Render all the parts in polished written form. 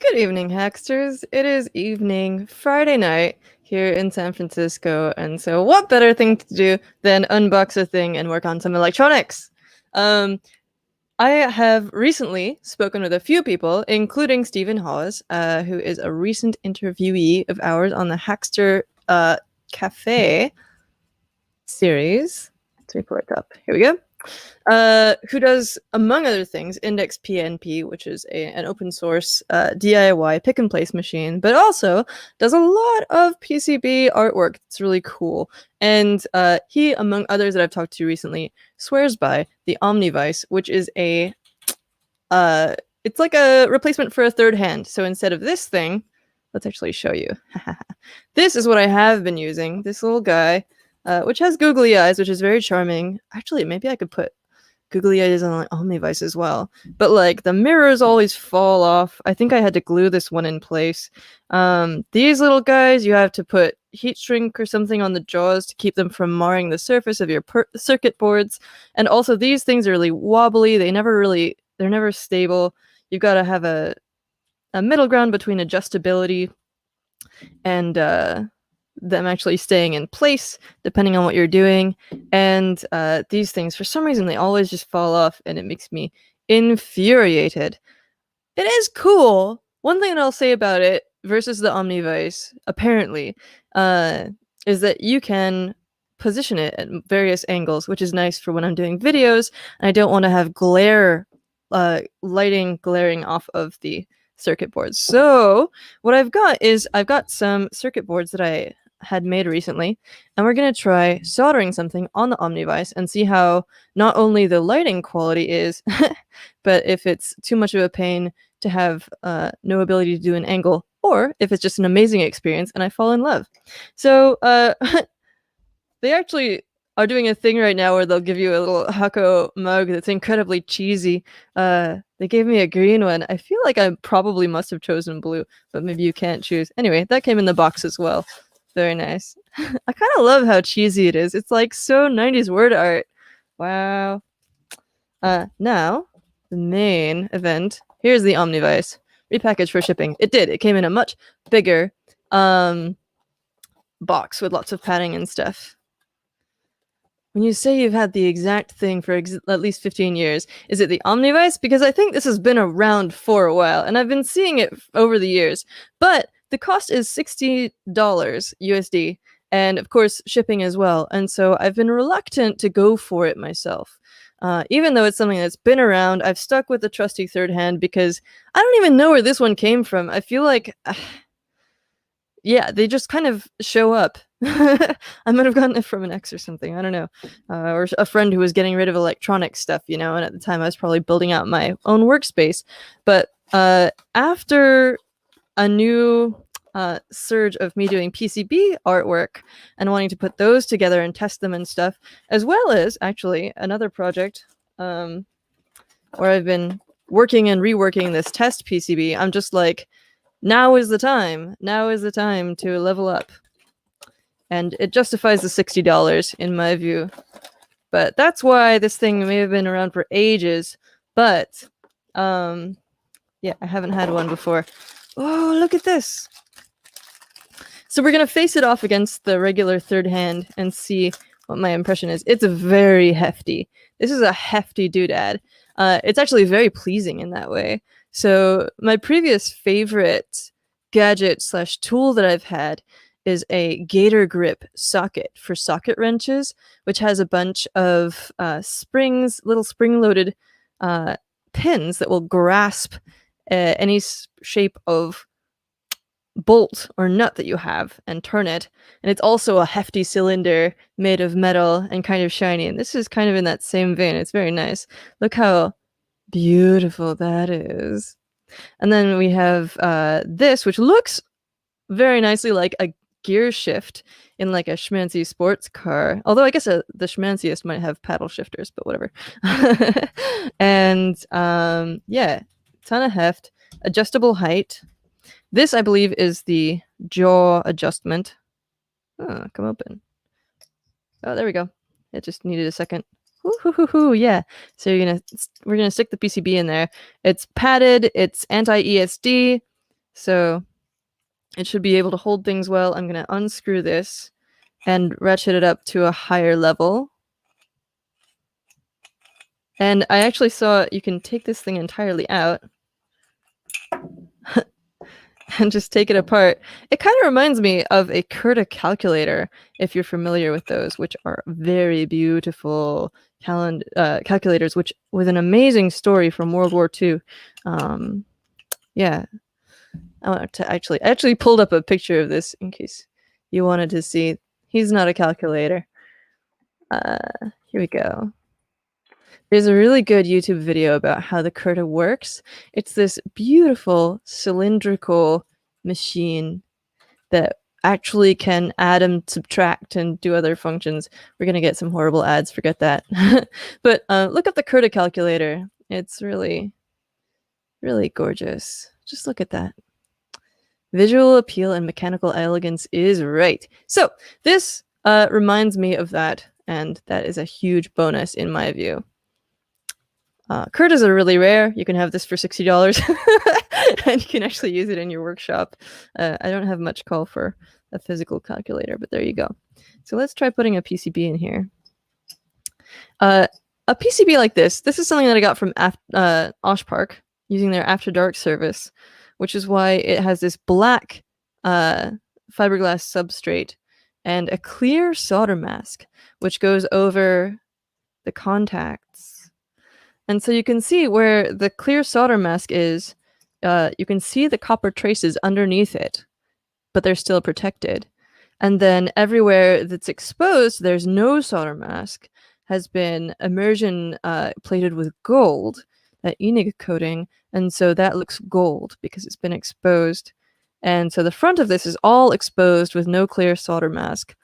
Good evening, Hacksters. It is evening, Friday night here in San Francisco, and so what better thing to do than unbox a thing and work on some electronics? I have recently spoken with a few people, including Stephen Hawes, who is a recent interviewee of ours on the Hackster Cafe series. Let me pull it up. Here we go. Who does, among other things, Index PNP, which is an open source DIY pick and place machine, but also does a lot of PCB artwork. It's really cool. And he, among others that I've talked to recently, swears by the OmniVise, which is it's like a replacement for a third hand. So instead of this thing, let's actually show you. This is what I have been using, this little guy, which has googly eyes, which is very charming. Actually, maybe I could put googly eyes on like OmniVise as well. But like the mirrors always fall off. I think I had to glue this one in place. These little guys, you have to put heat shrink or something on the jaws to keep them from marring the surface of your circuit boards. And also these things are really wobbly. They're never stable. You've got to have a middle ground between adjustability and them actually staying in place depending on what you're doing. And these things, for some reason, they always just fall off, and it makes me infuriated. It is cool. One thing that I'll say about it versus the OmniVise, apparently, is that you can position it at various angles, which is nice for when I'm doing videos and I don't want to have lighting glaring off of the circuit boards. So what I've got some circuit boards that I had made recently, and we're going to try soldering something on the OmniVise and see how not only the lighting quality is, but if it's too much of a pain to have no ability to do an angle, or if it's just an amazing experience and I fall in love. So they actually are doing a thing right now where they'll give you a little Hakko mug that's incredibly cheesy. They gave me a green one. I feel like I probably must have chosen blue, but maybe you can't choose. Anyway, that came in the box as well. Very nice. I kind of love how cheesy it is. It's like so 90s word art. Wow. Now, the main event. Here's the OmniVise. Repackaged for shipping. It did. It came in a much bigger box with lots of padding and stuff. When you say you've had the exact thing for at least 15 years, is it the OmniVise? Because I think this has been around for a while, and I've been seeing it over the years. But the cost is $60 USD, and of course shipping as well. And so I've been reluctant to go for it myself. Even though it's something that's been around, I've stuck with the trusty third hand because I don't even know where this one came from. I feel like, yeah, they just kind of show up. I might have gotten it from an ex or something. I don't know. Or a friend who was getting rid of electronic stuff, and at the time I was probably building out my own workspace. But after a new surge of me doing PCB artwork and wanting to put those together and test them and stuff, as well as actually another project where I've been working and reworking this test PCB, I'm just like, now is the time. Now is the time to level up. And it justifies the $60 in my view. But that's why this thing may have been around for ages. But yeah, I haven't had one before. Oh, look at this. So we're going to face it off against the regular third hand and see what my impression is. It's very hefty. This is a hefty doodad. It's actually very pleasing in that way. So my previous favorite gadget / tool that I've had is a gator grip socket for socket wrenches, which has a bunch of springs, little spring-loaded pins that will grasp any shape of bolt or nut that you have and turn it. And it's also a hefty cylinder made of metal and kind of shiny. And this is kind of in that same vein. It's very nice. Look how beautiful that is. And then we have this, which looks very nicely like a gear shift in like a schmancy sports car. Although I guess the schmanciest might have paddle shifters, but whatever. And yeah, ton of heft, adjustable height. This, I believe, is the jaw adjustment. Oh, come open. Oh, there we go. It just needed a second. Woo-hoo-hoo-hoo, yeah. So we're gonna stick the PCB in there. It's padded. It's anti-Esd. So it should be able to hold things well. I'm going to unscrew this and ratchet it up to a higher level. And I actually saw you can take this thing entirely out and just take it apart. It kind of reminds me of a Curta calculator, if you're familiar with those, which are very beautiful calculators, which with an amazing story from World War II. Yeah, I want to actually pulled up a picture of this in case you wanted to see. He's not a calculator. Here we go. There's a really good YouTube video about how the Curta works. It's this beautiful cylindrical machine that actually can add and subtract and do other functions. We're going to get some horrible ads, forget that. But look up the Curta calculator. It's really, really gorgeous. Just look at that. Visual appeal and mechanical elegance is right. So this reminds me of that, and that is a huge bonus in my view. Curtas are really rare. You can have this for $60 and you can actually use it in your workshop. I don't have much call for a physical calculator, but there you go. So let's try putting a PCB in here. A PCB like this is something that I got from Osh Park using their After Dark service, which is why it has this black fiberglass substrate and a clear solder mask, which goes over the contacts. And so you can see where the clear solder mask is, you can see the copper traces underneath it, but they're still protected. And then everywhere that's exposed, there's no solder mask, has been immersion plated with gold, that ENIG coating, and so that looks gold because it's been exposed. And so the front of this is all exposed with no clear solder mask.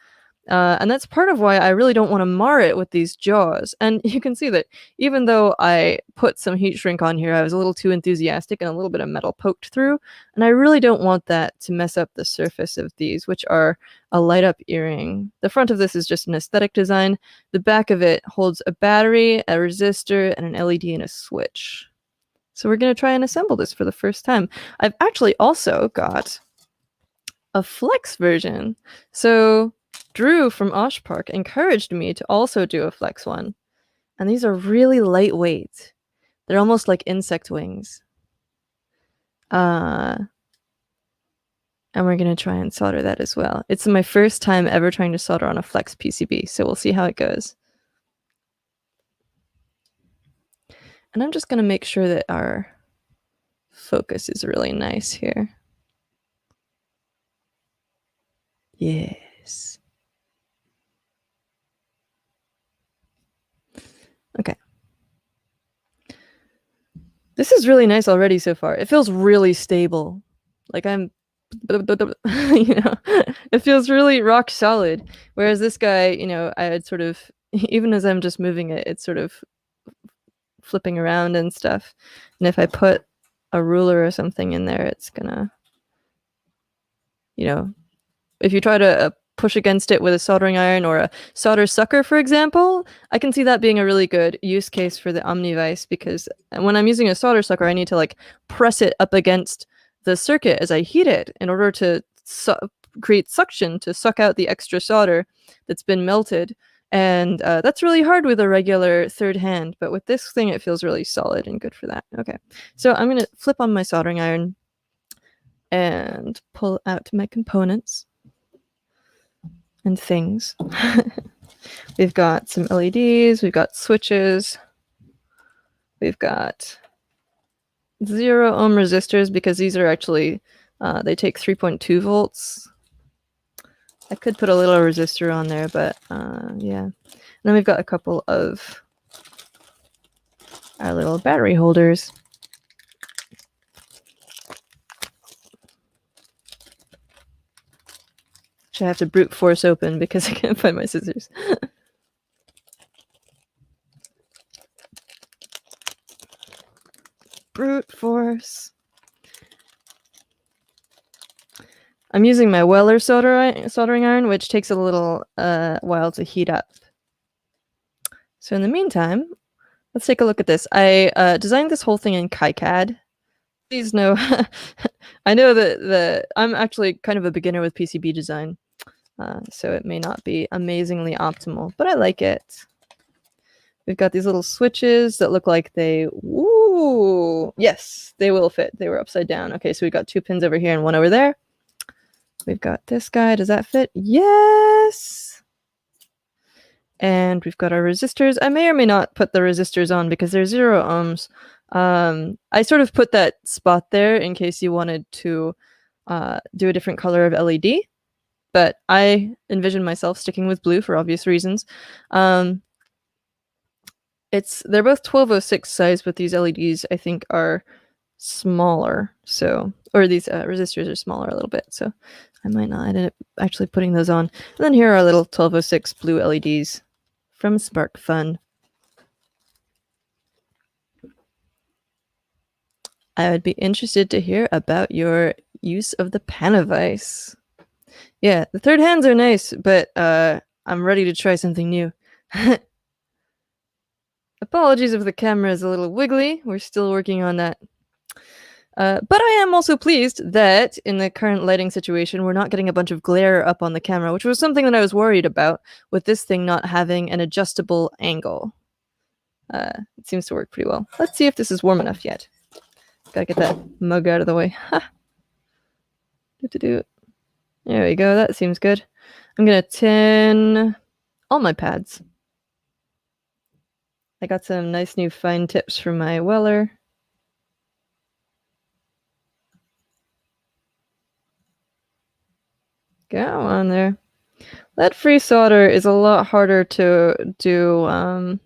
And that's part of why I really don't want to mar it with these jaws. And you can see that even though I put some heat shrink on here, I was a little too enthusiastic and a little bit of metal poked through. And I really don't want that to mess up the surface of these, which are a light up earring. The front of this is just an aesthetic design. The back of it holds a battery, a resistor, and an LED and a switch. So we're going to try and assemble this for the first time. I've actually also got a flex version. So Drew from Osh Park encouraged me to also do a flex one. And these are really lightweight. They're almost like insect wings. And we're going to try and solder that as well. It's my first time ever trying to solder on a flex PCB, so we'll see how it goes. And I'm just going to make sure that our focus is really nice here. Yes. Okay. This is really nice already so far. It feels really stable. Like I'm, you know, it feels really rock solid. Whereas this guy, you know, I had sort of, even as I'm just moving it, it's sort of flipping around and stuff. And if I put a ruler or something in there, it's gonna, you know, if you try to push against it with a soldering iron or a solder sucker, for example, I can see that being a really good use case for the OmniVise, because when I'm using a solder sucker, I need to like press it up against the circuit as I heat it in order to create suction to suck out the extra solder that's been melted. And that's really hard with a regular third hand, but with this thing, it feels really solid and good for that. Okay, so I'm gonna flip on my soldering iron and pull out my components and things. We've got some LEDs, we've got switches, we've got 0 ohm resistors, because these are actually, they take 3.2 volts. I could put a little resistor on there, but yeah. And then we've got a couple of our little battery holders. Which I have to brute force open because I can't find my scissors. Brute force. I'm using my Welder soldering iron, which takes a little while to heat up. So in the meantime, let's take a look at this. I designed this whole thing in KiCad. Please know I know that I'm actually kind of a beginner with PCB design, so it may not be amazingly optimal, but I like it. We've got these little switches that look like they, ooh, yes, they will fit. They were upside down. Okay, so we've got 2 pins over here and 1 over there. We've got this guy. Does that fit? Yes! And we've got our resistors. I may or may not put the resistors on because they're 0 ohms. I sort of put that spot there in case you wanted to do a different color of LED, but I envision myself sticking with blue for obvious reasons. They're both 1206 size, but these LEDs I think are smaller, or these resistors are smaller a little bit, so I might not end up actually putting those on. And then here are our little 1206 blue LEDs from SparkFun. I would be interested to hear about your use of the PanaVise. Yeah, the third hands are nice, but I'm ready to try something new. Apologies if the camera is a little wiggly. We're still working on that. But I am also pleased that in the current lighting situation, we're not getting a bunch of glare up on the camera, which was something that I was worried about with this thing not having an adjustable angle. It seems to work pretty well. Let's see if this is warm enough yet. Gotta get that mug out of the way. Ha! There we go. That seems good. I'm gonna tin all my pads. I got some nice new fine tips from my Welder. Go on there. Lead-free solder is a lot harder to do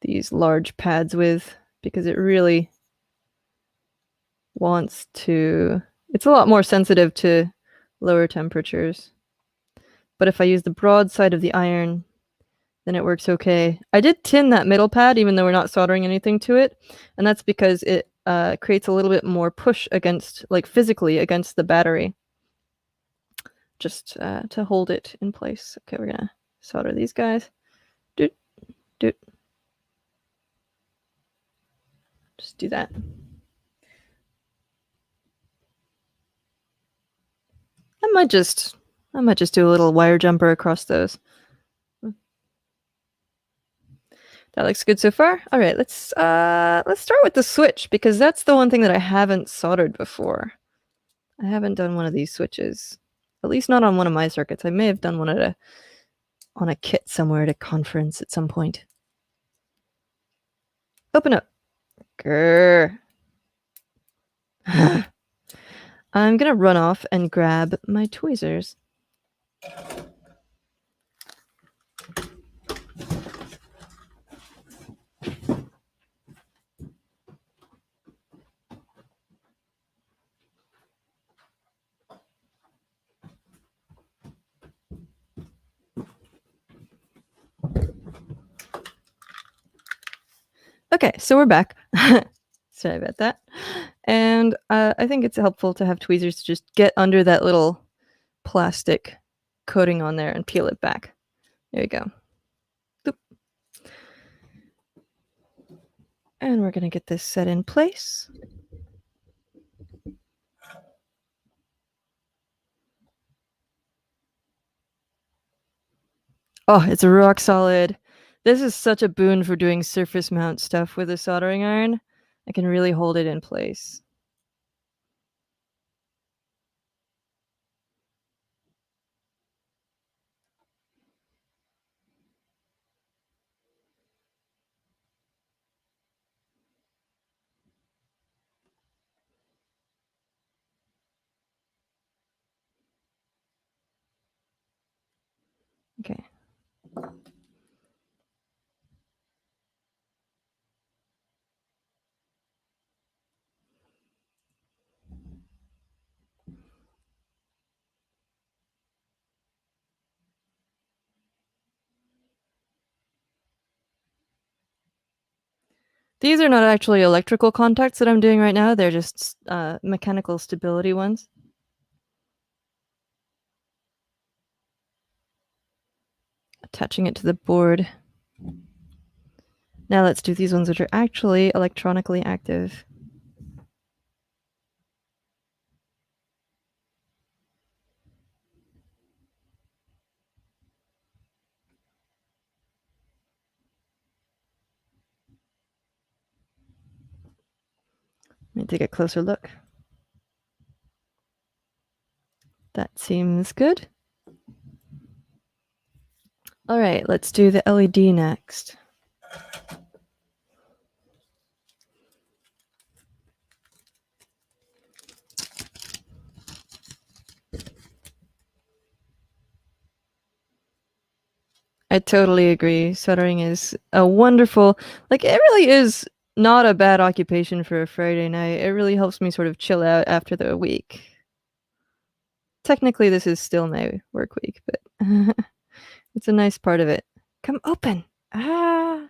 these large pads with because it really wants to... It's a lot more sensitive to lower temperatures. But if I use the broad side of the iron, then it works okay. I did tin that middle pad, even though we're not soldering anything to it, and that's because it creates a little bit more push against, like physically, against the battery, just to hold it in place. Okay, we're gonna solder these guys. Doot, doot. Just do that. I might just do a little wire jumper across those. That looks good so far. All right, let's start with the switch because that's the one thing that I haven't soldered before. I haven't done one of these switches, at least not on one of my circuits. I may have done one on a kit somewhere at a conference at some point. Open up. Grr. I'm gonna run off and grab my tweezers. Okay, so we're back. Sorry about that. And I think it's helpful to have tweezers to just get under that little plastic coating on there and peel it back. There we go. Boop. And we're going to get this set in place. Oh, it's rock solid. This is such a boon for doing surface mount stuff with a soldering iron. I can really hold it in place. Okay. These are not actually electrical contacts that I'm doing right now. They're just mechanical stability ones. Attaching it to the board. Now let's do these ones which are actually electronically active. Let me take a closer look. That seems good. All right, let's do the LED next. I totally agree. Soldering is a wonderful, like, it really is not a bad occupation for a Friday night. It really helps me sort of chill out after the week. Technically, this is still my work week, but it's a nice part of it. Come open. Ah.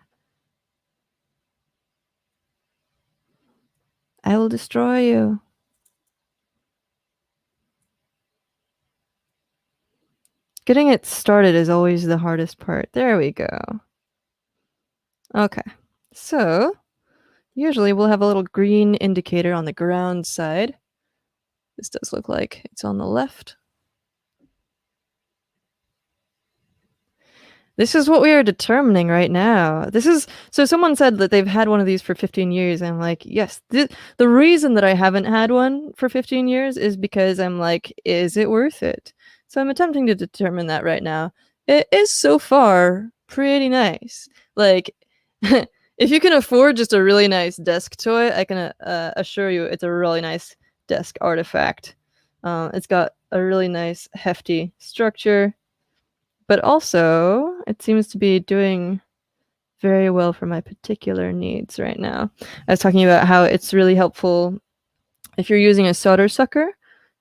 I will destroy you. Getting it started is always the hardest part. There we go. Okay. So, usually we'll have a little green indicator on the ground side. This does look like it's on the left. This is what we are determining right now. So someone said that they've had one of these for 15 years. And I'm like, yes, the reason that I haven't had one for 15 years is because I'm like, is it worth it? So I'm attempting to determine that right now. It is so far pretty nice. Like, if you can afford just a really nice desk toy, I can assure you it's a really nice desk artifact. It's got a really nice hefty structure. But also, it seems to be doing very well for my particular needs right now. I was talking about how it's really helpful if you're using a solder sucker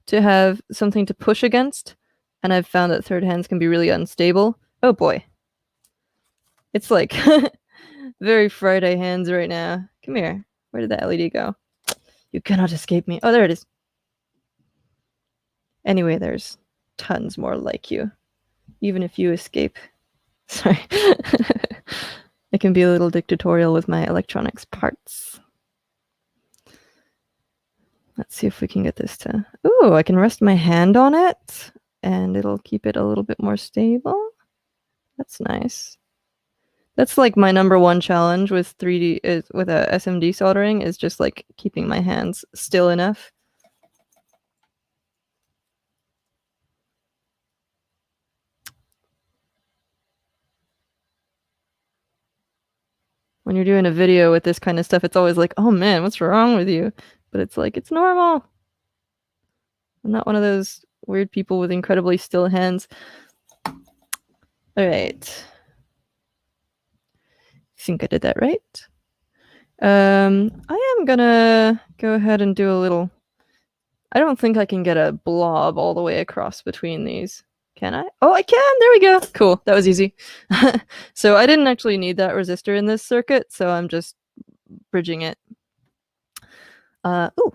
to have something to push against, and I've found that third hands can be really unstable. Oh boy. It's like very Friday hands right now. Come here. Where did the LED go? You cannot escape me. Oh, there it is. Anyway, there's tons more like you. Even if you escape. Sorry. I can be a little dictatorial with my electronics parts. Let's see if we can get this to... Ooh, I can rest my hand on it, and it'll keep it a little bit more stable. That's nice. That's like my #1 challenge with 3D, with a SMD soldering, is just like keeping my hands still enough. When you're doing a video with this kind of stuff, it's always like, oh man, what's wrong with you? But it's like, it's normal. I'm not one of those weird people with incredibly still hands. All right. I think I did that right. I am gonna go ahead and do a little... I don't think I can get a blob all the way across between these. Can I? Oh, I can! There we go! Cool, that was easy. So I didn't actually need that resistor in this circuit, so I'm just bridging it. Ooh.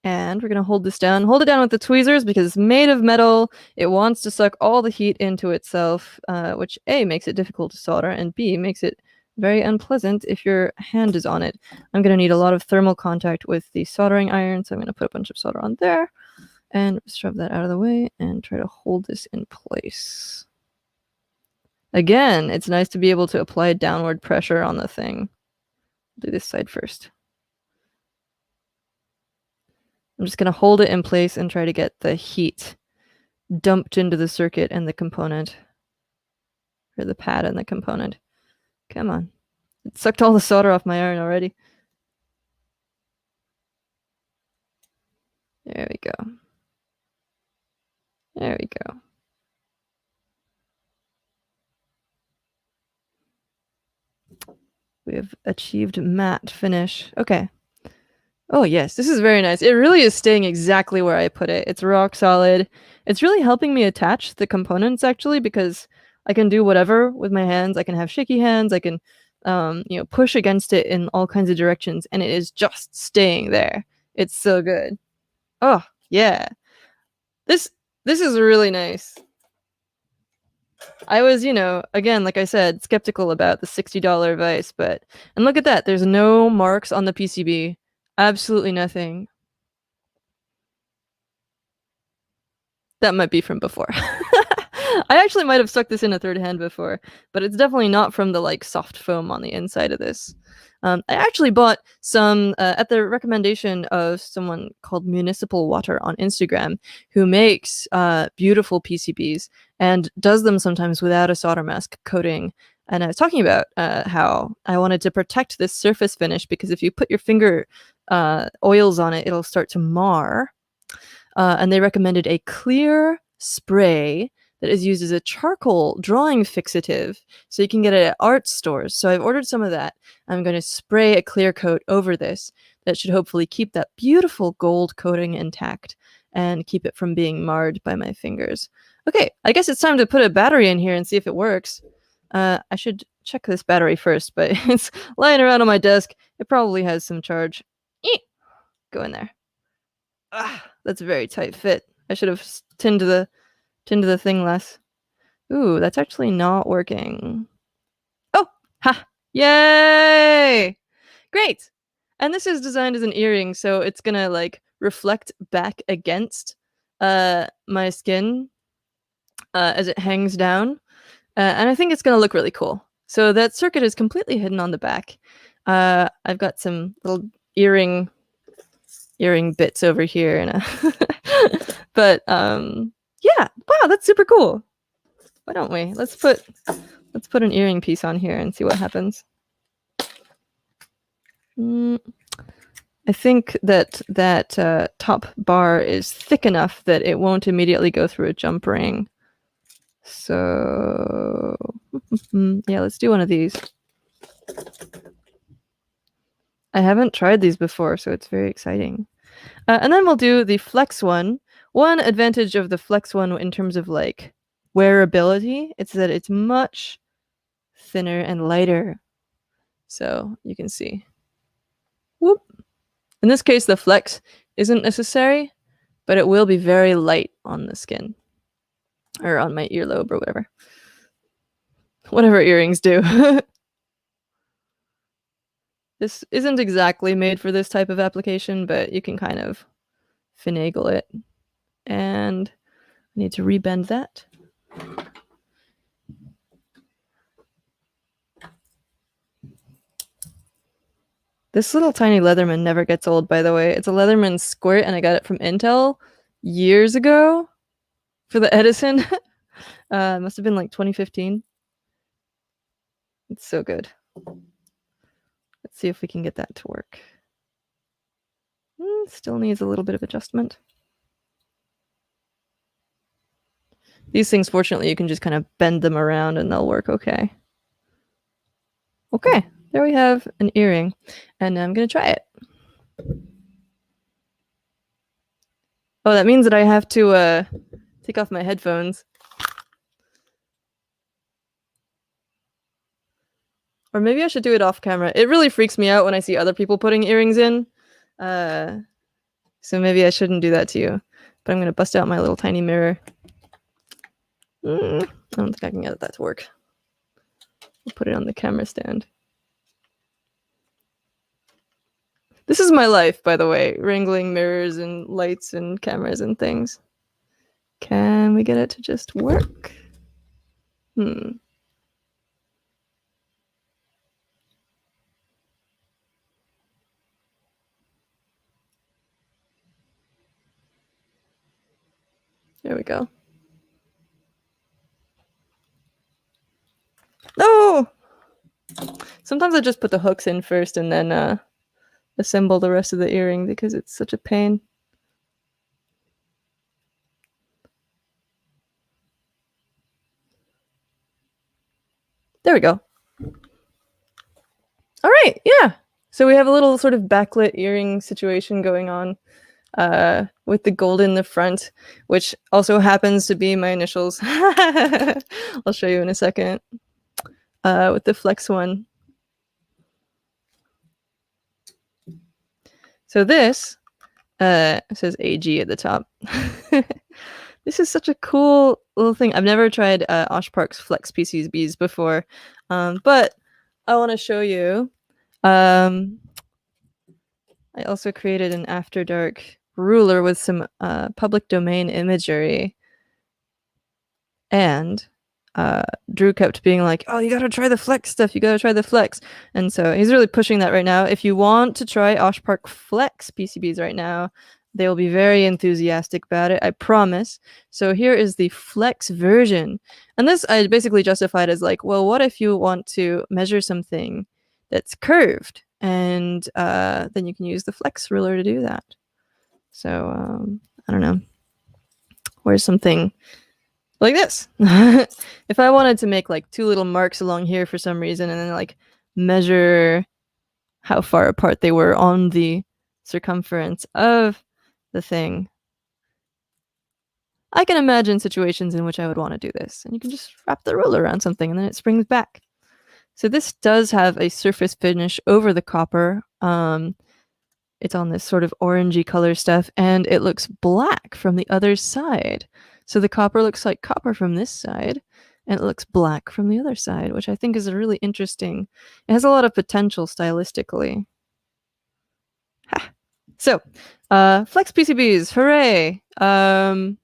And we're gonna hold this down. Hold it down with the tweezers because it's made of metal. It wants to suck all the heat into itself, which A, makes it difficult to solder, and B, makes it very unpleasant if your hand is on it. I'm gonna need a lot of thermal contact with the soldering iron, so I'm gonna put a bunch of solder on there and shove that out of the way and try to hold this in place. Again, it's nice to be able to apply downward pressure on the thing. I'll do this side first. I'm just going to hold it in place and try to get the heat dumped into the circuit and the component. Or the pad and the component. Come on. It sucked all the solder off my iron already. There we go. There we go. We have achieved matte finish. Okay. Oh yes, this is very nice. It really is staying exactly where I put it. It's rock solid. It's really helping me attach the components actually, because I can do whatever with my hands. I can have shaky hands. I can, push against it in all kinds of directions, and it is just staying there. It's so good. Oh yeah, this is really nice. I was, again, like I said, skeptical about the $60 vise, and look at that. There's no marks on the PCB. Absolutely nothing. That might be from before. I actually might have stuck this in a third hand before, but it's definitely not from the like soft foam on the inside of this. I actually bought some at the recommendation of someone called Municipal Water on Instagram, who makes beautiful PCBs and does them sometimes without a solder mask coating. And I was talking about how I wanted to protect this surface finish because if you put your finger oils on it, it'll start to mar. And they recommended a clear spray that is used as a charcoal drawing fixative, so you can get it at art stores. So I've ordered some of that. I'm going to spray a clear coat over this that should hopefully keep that beautiful gold coating intact and keep it from being marred by my fingers. Okay, I guess it's time to put a battery in here and see if it works. I should check this battery first, but it's lying around on my desk. It probably has some charge. Go in there. Ah, that's a very tight fit. I should have tinned the thing less. Ooh, that's actually not working. Oh, ha! Yay! Great! And this is designed as an earring, so it's gonna like reflect back against my skin as it hangs down. And I think it's gonna look really cool. So that circuit is completely hidden on the back. I've got some little earring bits over here and but yeah, wow, that's super cool. Why don't we let's put an earring piece on here and see what happens. I think that top bar is thick enough that it won't immediately go through a jump ring. So yeah, let's do one of these. I haven't tried these before, so it's very exciting. And then we'll do the flex one. One advantage of the flex one in terms of like wearability, it's that it's much thinner and lighter. So you can see. Whoop. In this case, the flex isn't necessary, but it will be very light on the skin. Or on my earlobe or whatever. Whatever earrings do. This isn't exactly made for this type of application, but you can kind of finagle it. And I need to rebend that. This little tiny Leatherman never gets old, by the way. It's a Leatherman squirt, and I got it from Intel years ago for the Edison. Must have been like 2015. It's so good. Let's see if we can get that to work. Still needs a little bit of adjustment. These things, fortunately, you can just kind of bend them around and they'll work okay. Okay, there we have an earring, and I'm gonna try it. Oh, that means that I have to take off my headphones. Or maybe I should do it off camera. It really freaks me out when I see other people putting earrings in. So maybe I shouldn't do that to you. But I'm gonna bust out my little tiny mirror. I don't think I can get that to work. I'll put it on the camera stand. This is my life, by the way, wrangling mirrors and lights and cameras and things. Can we get it to just work? There we go. No! Sometimes I just put the hooks in first and then assemble the rest of the earring because it's such a pain. There we go. All right, yeah. So we have a little sort of backlit earring situation going on with the gold in the front, which also happens to be my initials. I'll show you in a second. With the flex one. So this says AG at the top. This is such a cool little thing. I've never tried Oshpark's Flex PCBs before, but I want to show you. I also created an After Dark ruler with some public domain imagery. And Drew kept being like, oh, you gotta try the flex stuff, you gotta try the flex. And so he's really pushing that right now. If you want to try OshPark Flex PCBs right now, they will be very enthusiastic about it, I promise. So here is the flex version. And this I basically justified as like, well, what if you want to measure something that's curved? And then you can use the flex ruler to do that. So I don't know. Where's something like this? If I wanted to make like 2 little marks along here for some reason and then like measure how far apart they were on the circumference of the thing, I can imagine situations in which I would want to do this. And you can just wrap the ruler around something and then it springs back. So this does have a surface finish over the copper. It's on this sort of orangey color stuff, and it looks black from the other side. So the copper looks like copper from this side, and it looks black from the other side, which I think is really interesting. It has a lot of potential stylistically. Ha! So, Flex PCBs, hooray! OmniVise,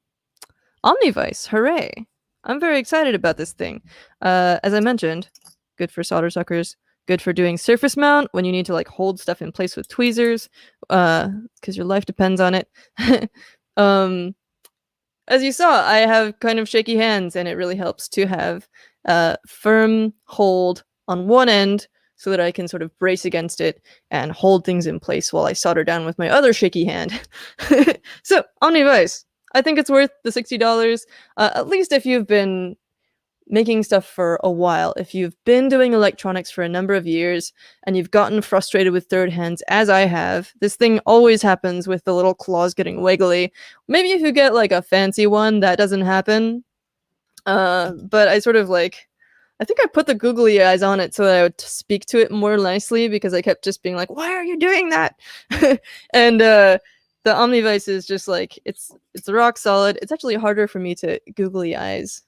hooray! I'm very excited about this thing. As I mentioned, good for solder suckers, good for doing surface mount when you need to like hold stuff in place with tweezers, because your life depends on it. As you saw, I have kind of shaky hands, and it really helps to have a firm hold on one end so that I can sort of brace against it and hold things in place while I solder down with my other shaky hand. So, OmniVise, I think it's worth the $60, at least if you've been making stuff for a while. If you've been doing electronics for a number of years and you've gotten frustrated with third hands, as I have, this thing always happens with the little claws getting wiggly. Maybe if you get like a fancy one, that doesn't happen. But I sort of like, I think I put the googly eyes on it so that I would speak to it more nicely, because I kept just being like, why are you doing that? And the OmniVise is just like, it's rock solid. It's actually harder for me to googly eyes.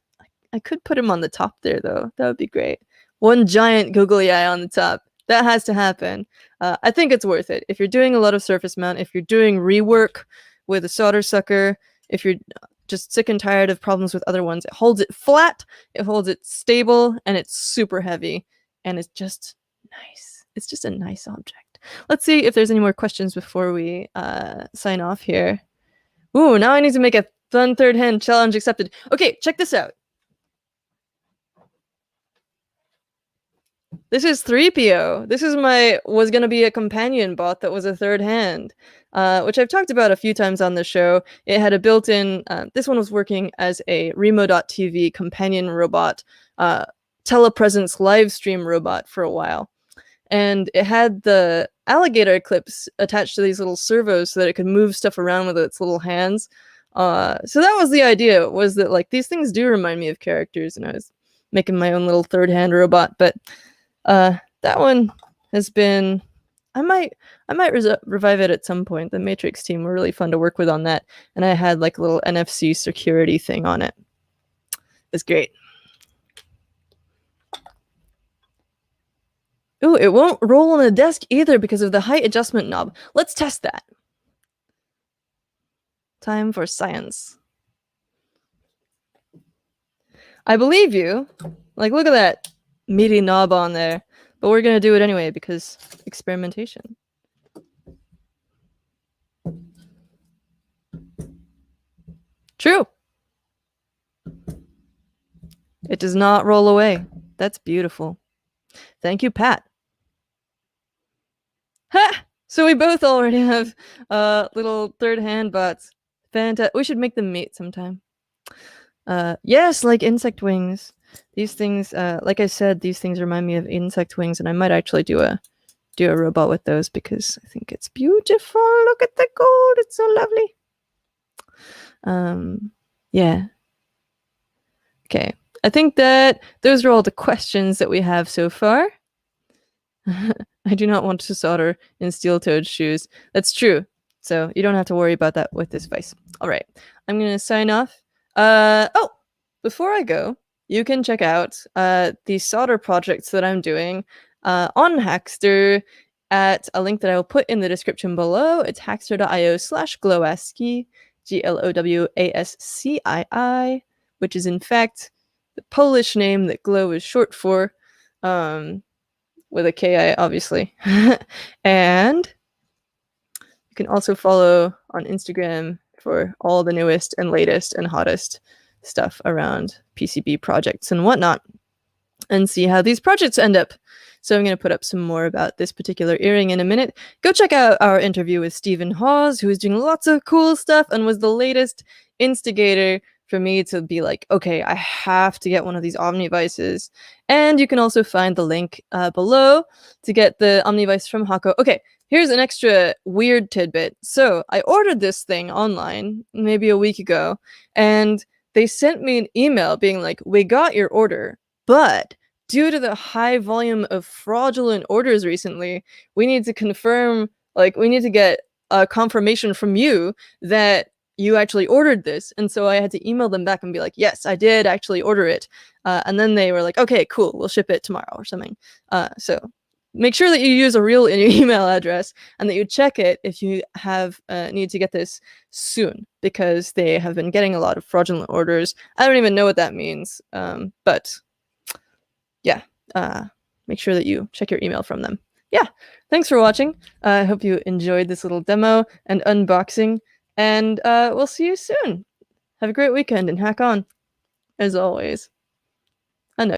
I could put him on the top there, though. That would be great. One giant googly eye on the top. That has to happen. I think it's worth it. If you're doing a lot of surface mount, if you're doing rework with a solder sucker, if you're just sick and tired of problems with other ones, it holds it flat, it holds it stable, and it's super heavy. And it's just nice. It's just a nice object. Let's see if there's any more questions before we sign off here. Ooh, now I need to make a fun third hand challenge accepted. Okay, check this out. This is 3PO. This is was going to be a companion bot that was a third hand, which I've talked about a few times on the show. It had a built-in, this one was working as a Remo.tv companion robot, telepresence live stream robot for a while. And it had the alligator clips attached to these little servos so that it could move stuff around with its little hands. So that was the idea, was that like these things do remind me of characters, and I was making my own little third hand robot, but that one has been, I might revive it at some point. The Matrix team were really fun to work with on that, and I had like a little NFC security thing on it. It's great. Ooh, it won't roll on the desk either because of the height adjustment knob. Let's test that. Time for science. I believe you. Like, look at that meaty knob on there. But we're going to do it anyway because experimentation. True. It does not roll away. That's beautiful. Thank you, Pat. Ha! So we both already have little third hand bots. Fantastic. We should make them meet sometime. Yes, like insect wings. These things, like I said, these things remind me of insect wings, and I might actually do a robot with those because I think it's beautiful. Look at the gold; it's so lovely. Yeah. Okay, I think that those are all the questions that we have so far. I do not want to solder in steel-toed shoes. That's true. So you don't have to worry about that with this vise. All right, I'm gonna sign off. Oh, before I go, you can check out the solder projects that I'm doing on Hackster at a link that I will put in the description below. It's hackster.io/glowascii, GLOWASCII. which is in fact the Polish name that Glow is short for, with a KI, obviously. And you can also follow on Instagram for all the newest and latest and hottest stuff around PCB projects and whatnot, and see how these projects end up. So I'm going to put up some more about this particular earring in a minute. Go check out our interview with Stephen Hawes, who is doing lots of cool stuff and was the latest instigator for me to be like, okay, I have to get one of these OmniVises. And you can also find the link below to get the OmniVise from Hakko. Okay, here's an extra weird tidbit. So I ordered this thing online maybe a week ago, and they sent me an email being like, we got your order, but due to the high volume of fraudulent orders recently, we need to confirm, like, we need to get a confirmation from you that you actually ordered this. And so I had to email them back and be like, yes, I did actually order it. And then they were like, okay, cool, we'll ship it tomorrow or something. So make sure that you use a real email address and that you check it if you have need to get this soon, because they have been getting a lot of fraudulent orders. I don't even know what that means, but yeah, make sure that you check your email from them. Yeah, thanks for watching. I hope you enjoyed this little demo and unboxing, and we'll see you soon. Have a great weekend and hack on, as always.